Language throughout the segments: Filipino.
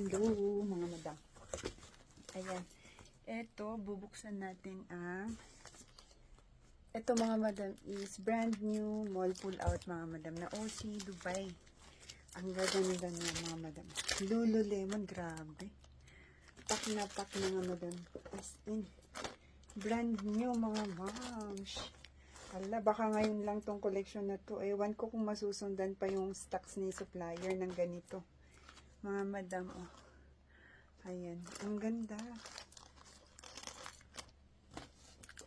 Hello, mga madam. Ayan. Ito, bubuksan natin ang... Ito, mga madam, is brand new mall pull out, mga madam, na OC Dubai. Ang gaganda niya, mga madam. Lululemon, grabe. Pak na, mga madam. As in, brand new, mga moms. Ala, baka ngayon lang tong collection na to. Ewan ko kung masusundan pa yung stocks ni supplier ng ganito. Mga madam, oh. Ayan. Ang ganda.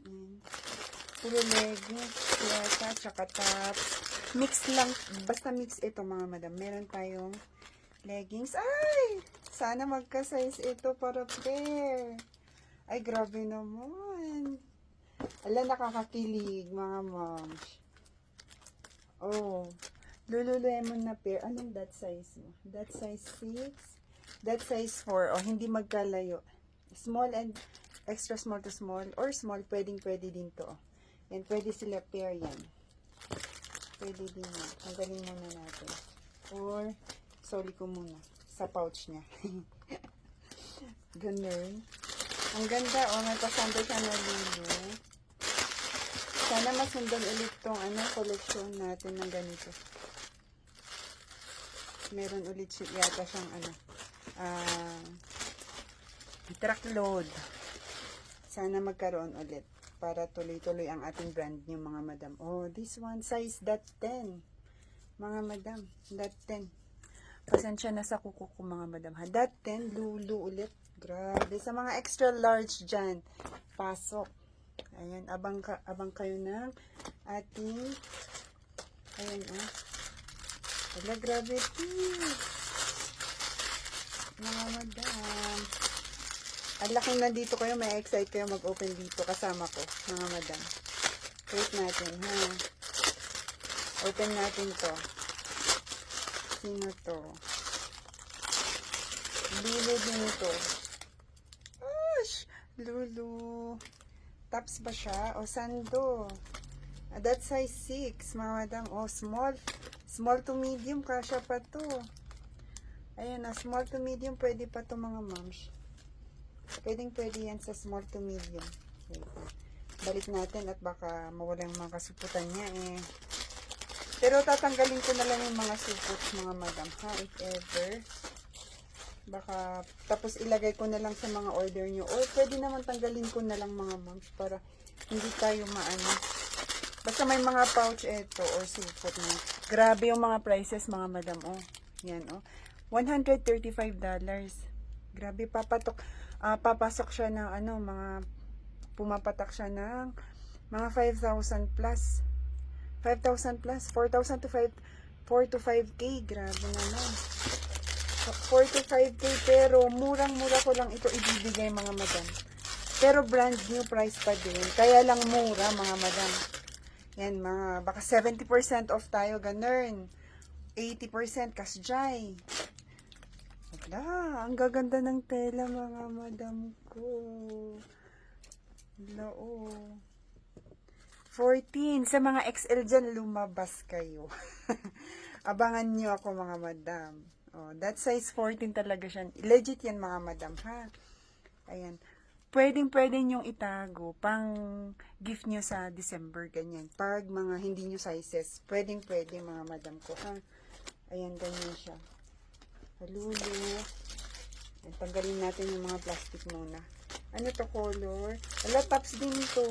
Ayan. Puro leggings, yata, tsaka tops. Mix lang. Basta mix ito, mga madam. Meron tayong leggings. Ay! Sana magka-size ito para pair. Ay, grabe naman. Ala, nakakakilig, mga moms. Oh. Lululemon na pair. Anong that size mo? That size 6. That size 4. Oh, hindi magkalayo. Small and extra small to small. Or small, pwedeng-pwede din to. Oh. And pwede sila pair yan. Pwede din yan. Tanggalin muna natin. Or, soli ko muna. Sa pouch niya. Ganun. Ang ganda, oh. May pasando siya na lulu. Sana masundan ulit tong collection natin ng ganito. Meron ulit yata siyang truckload. Sana magkaroon ulit para tuloy-tuloy ang ating brand new, mga madam. Oh, this one size that 10. Mga madam, that 10. Pasensya na sa kuko ko, mga madam. Ha, that 10 lulu ulit. Grabe, sa mga extra large dyan, pasok. Ayan, abang kayo ng ating ayan, oh. Wala, grabe ito. Mga madam. Ang laking nandito kayo, may excite kayo mag-open dito kasama ko, mga madam. Wait natin, ha. Open natin to. Sino to? Lulu din to. Gosh! Lulu. Tops ba siya? O sando? That size 6, mga madam. O small. Small to medium, kasya pa to. Ayan na, small to medium, pwede pa to, mga moms. Pwede yan sa small to medium. Wait. Balik natin at baka mawala yung mga kasuputan niya eh. Pero tatanggalin ko na lang yung mga suputs, mga madam, ha, if ever. Baka, tapos ilagay ko na lang sa mga order nyo. Or pwede naman tanggalin ko na lang, mga moms, para hindi tayo maano. Basta may mga pouch ito or supot na. Grabe yung mga prices, mga madam, oh. Yan, oh. $135. Grabe, papasok siya ng pumapatak siya ng mga 5,000 plus. 5,000 plus, 4,000 to 4 to 5K. Grabe naman. 4 to 5K, pero murang-mura ko lang ito ibibigay, mga madam. Pero brand new price pa din. Kaya lang mura, mga madam. Yan, mga, baka 70% off tayo, ganun. 80% kasjay. Wala, ang gaganda ng tela, mga madam ko. Wala, oh. 14, sa mga XL dyan, lumabas kayo. Abangan nyo ako, mga madam. Oh, that size 14 talaga siya. Legit yan, mga madam, ha? Ayan. Pwedeng-pwede nyong itago pang gift nyo sa December, ganyan. Pag mga hindi nyo sizes, pwedeng-pwede, mga madam ko, ha? Ayan, ganyan siya. Halulu. Ayan, tanggalin natin yung mga plastic muna. Ano to color? Wala, tops din to.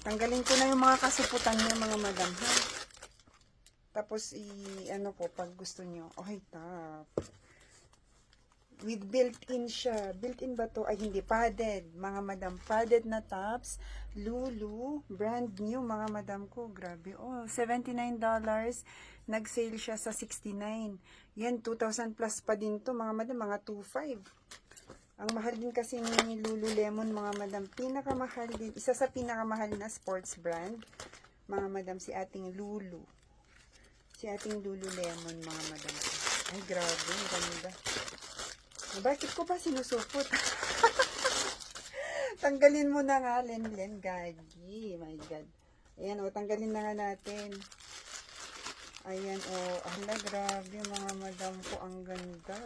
Tanggalin ko na yung mga kasuputan nyo, mga madam, ha? Tapos, ano ko, pag gusto nyo. Okay, top. With built-in siya. Built-in ba to? Ay, hindi. Padded. Mga madam, padded na tops. Lulu. Brand new, mga madam ko. Grabe. Oh, $79. Nag-sale siya sa $69. Yan, 2,000 plus pa din to, mga madam. Mga 2,500. Ang mahal din kasi ni Lululemon, mga madam. Pinakamahal din. Isa sa pinakamahal na sports brand. Mga madam, si ating Lulu. Si ating Lululemon, mga madam. Ay, grabe. Ang ganda. Bakit ko ba sinusupot? Tanggalin mo na nga, Len, gagi. My God. Ayan, o, tanggalin na nga natin. Ayan, o. Ala, grabe, mga madam. madam ko. Ang ganda.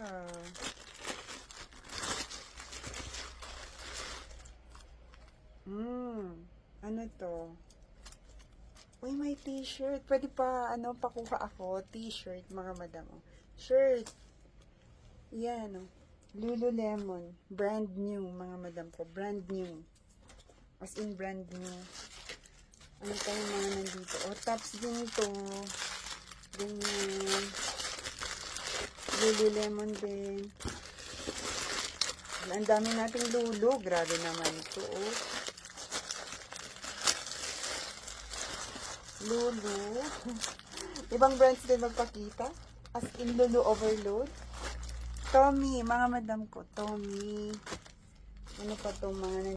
Ano to? Uy, may t-shirt. Pwede pa, pakuha ako. T-shirt, mga madam. Oh. Shirt. Yan, oh. Lululemon. Brand new, mga madam ko. Brand new. As in, brand new. Ano pa yung mga nandito? O, tops din to. Ganyan. Lululemon din. Ang dami nating lulu. Grabe naman ito, oh. Lulu. Ibang brands din magpakita. As in, Lulu Overload. Tommy. Mga madam ko. Tommy. Ano pa itong mga